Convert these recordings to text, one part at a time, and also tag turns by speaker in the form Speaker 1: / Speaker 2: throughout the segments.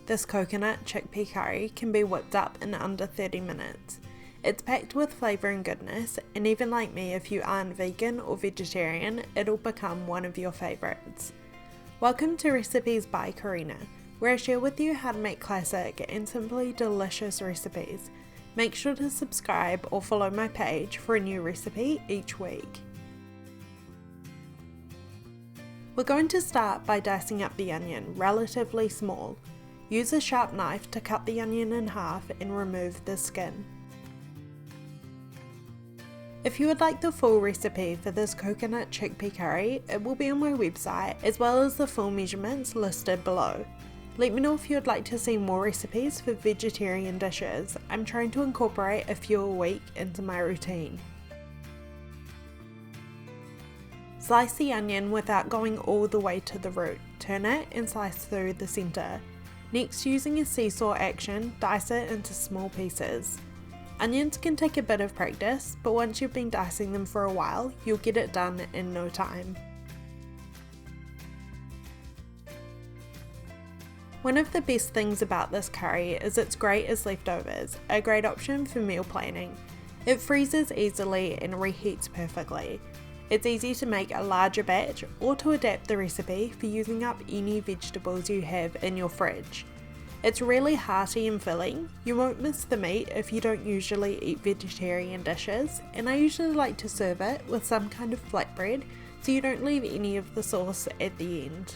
Speaker 1: this coconut chickpea curry can be whipped up in under 30 minutes. It's packed with flavour and goodness, and even like me, if you aren't vegan or vegetarian, it'll become one of your favourites. Welcome to Recipes by Karina, where I share with you how to make classic and simply delicious recipes. Make sure to subscribe or follow my page for a new recipe each week. We're going to start by dicing up the onion relatively small. Use a sharp knife to cut the onion in half and remove the skin. If you would like the full recipe for this coconut chickpea curry, it will be on my website as well as the full measurements listed below. Let me know if you would like to see more recipes for vegetarian dishes. I'm trying to incorporate a few a week into my routine. Slice the onion without going all the way to the root. Turn it and slice through the centre. Next, using a seesaw action, dice it into small pieces. Onions can take a bit of practice, but once you've been dicing them for a while, you'll get it done in no time. One of the best things about this curry is its grate as leftovers, a great option for meal planning. It freezes easily and reheats perfectly. It's easy to make a larger batch or to adapt the recipe for using up any vegetables you have in your fridge. It's really hearty and filling. You won't miss the meat if you don't usually eat vegetarian dishes, and I usually like to serve it with some kind of flatbread so you don't leave any of the sauce at the end.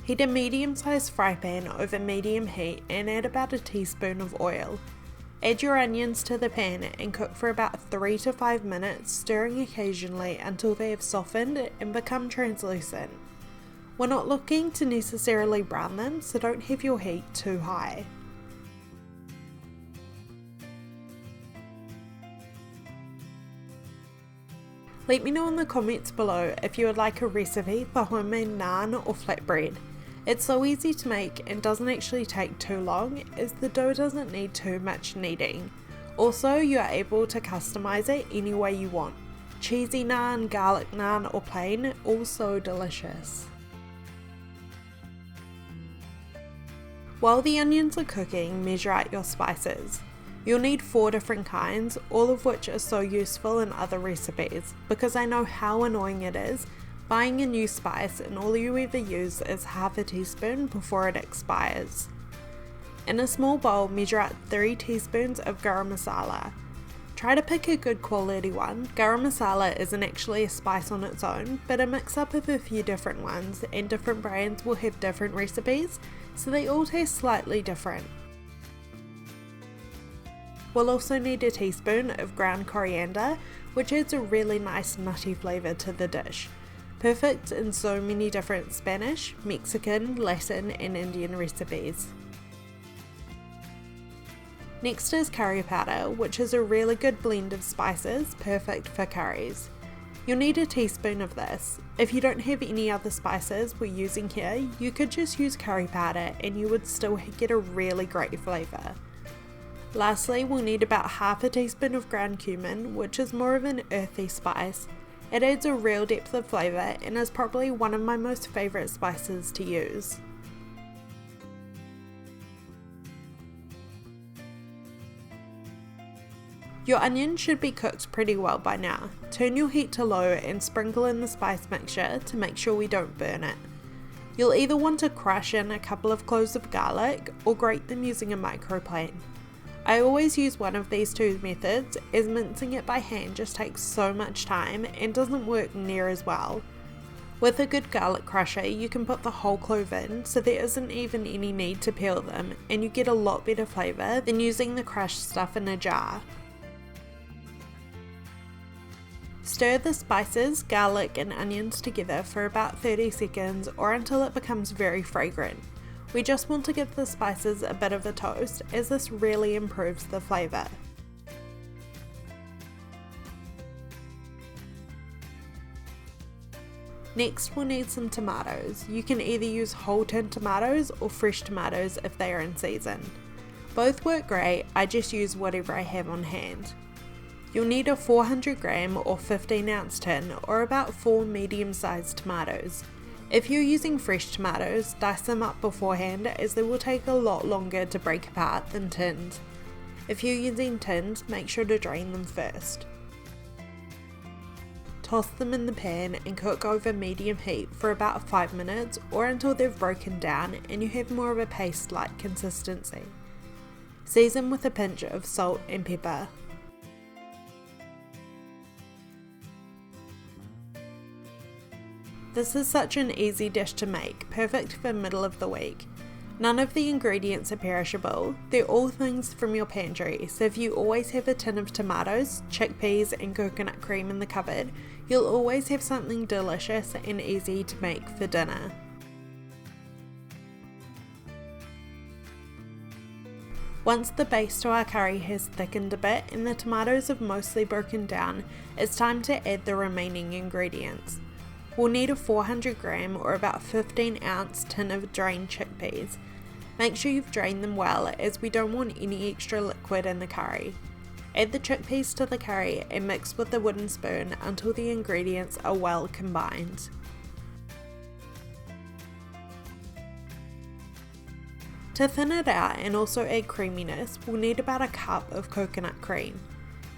Speaker 1: Heat a medium-sized fry pan over medium heat and add about a teaspoon of oil. Add your onions to the pan and cook for about 3 to 5 minutes, stirring occasionally until they have softened and become translucent. We're not looking to necessarily brown them, so don't have your heat too high. Let me know in the comments below if you would like a recipe for homemade naan or flatbread. It's so easy to make and doesn't actually take too long, as the dough doesn't need too much kneading. Also, you are able to customize it any way you want. Cheesy naan, garlic naan or plain, all so delicious. While the onions are cooking, measure out your spices. You'll need 4 different kinds, all of which are so useful in other recipes, because I know how annoying it is buying a new spice and all you ever use is half a teaspoon before it expires. In a small bowl, measure out 3 teaspoons of Garam Masala. Try to pick a good quality one. Garam Masala isn't actually a spice on its own, but a mix up of a few different ones, and different brands will have different recipes, so they all taste slightly different. We'll also need a teaspoon of ground coriander, which adds a really nice nutty flavour to the dish. Perfect in so many different Spanish, Mexican, Latin and Indian recipes. Next is curry powder, which is a really good blend of spices, perfect for curries. You'll need a teaspoon of this. If you don't have any other spices we're using here, you could just use curry powder and you would still get a really great flavour. Lastly, we'll need about half a teaspoon of ground cumin, which is more of an earthy spice. It adds a real depth of flavour and is probably one of my most favourite spices to use. Your onion should be cooked pretty well by now. Turn your heat to low and sprinkle in the spice mixture to make sure we don't burn it. You'll either want to crush in a couple of cloves of garlic or grate them using a microplane. I always use one of these two methods, as mincing it by hand just takes so much time and doesn't work near as well. With a good garlic crusher, you can put the whole clove in, so there isn't even any need to peel them, and you get a lot better flavour than using the crushed stuff in a jar. Stir the spices, garlic and onions together for about 30 seconds or until it becomes very fragrant. We just want to give the spices a bit of a toast, as this really improves the flavour. Next, we'll need some tomatoes. You can either use whole tin tomatoes or fresh tomatoes if they are in season. Both work great, I just use whatever I have on hand. You'll need a 400 gram or 15 ounce tin or about 4 medium sized tomatoes. If you're using fresh tomatoes, dice them up beforehand as they will take a lot longer to break apart than tinned. If you're using tins, make sure to drain them first. Toss them in the pan and cook over medium heat for about 5 minutes or until they've broken down and you have more of a paste-like consistency. Season with a pinch of salt and pepper. This is such an easy dish to make, perfect for middle of the week. None of the ingredients are perishable, they're all things from your pantry, so if you always have a tin of tomatoes, chickpeas and coconut cream in the cupboard, you'll always have something delicious and easy to make for dinner. Once the base to our curry has thickened a bit and the tomatoes have mostly broken down, it's time to add the remaining ingredients. We'll need a 400 gram or about 15 ounce tin of drained chickpeas. Make sure you've drained them well as we don't want any extra liquid in the curry. Add the chickpeas to the curry and mix with a wooden spoon until the ingredients are well combined. To thin it out and also add creaminess, we'll need about a cup of coconut cream.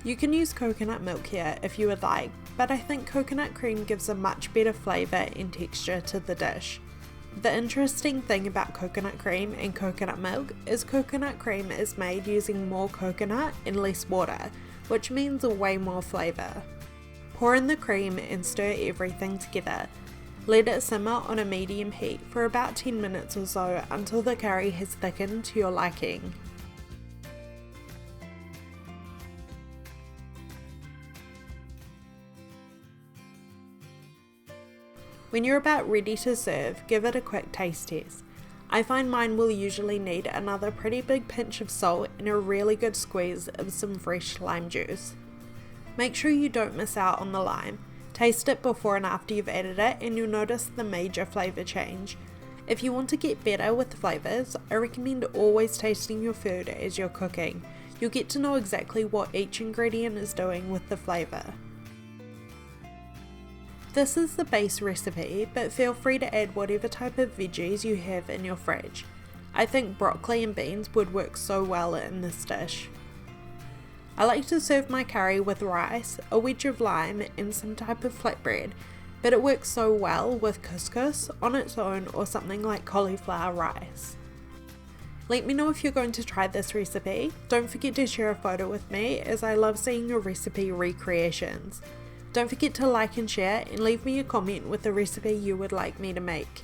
Speaker 1: You can use coconut milk here if you would like, but I think coconut cream gives a much better flavour and texture to the dish. The interesting thing about coconut cream and coconut milk is coconut cream is made using more coconut and less water, which means way more flavour. Pour in the cream and stir everything together. Let it simmer on a medium heat for about 10 minutes or so until the curry has thickened to your liking. When you're about ready to serve, give it a quick taste test. I find mine will usually need another pretty big pinch of salt and a really good squeeze of some fresh lime juice. Make sure you don't miss out on the lime. Taste it before and after you've added it and you'll notice the major flavour change. If you want to get better with flavours, I recommend always tasting your food as you're cooking. You'll get to know exactly what each ingredient is doing with the flavour. This is the base recipe, but feel free to add whatever type of veggies you have in your fridge. I think broccoli and beans would work so well in this dish. I like to serve my curry with rice, a wedge of lime and some type of flatbread, but it works so well with couscous on its own or something like cauliflower rice. Let me know if you're going to try this recipe. Don't forget to share a photo with me as I love seeing your recipe recreations. Don't forget to like and share and leave me a comment with a recipe you would like me to make.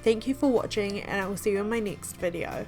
Speaker 1: Thank you for watching and I will see you in my next video.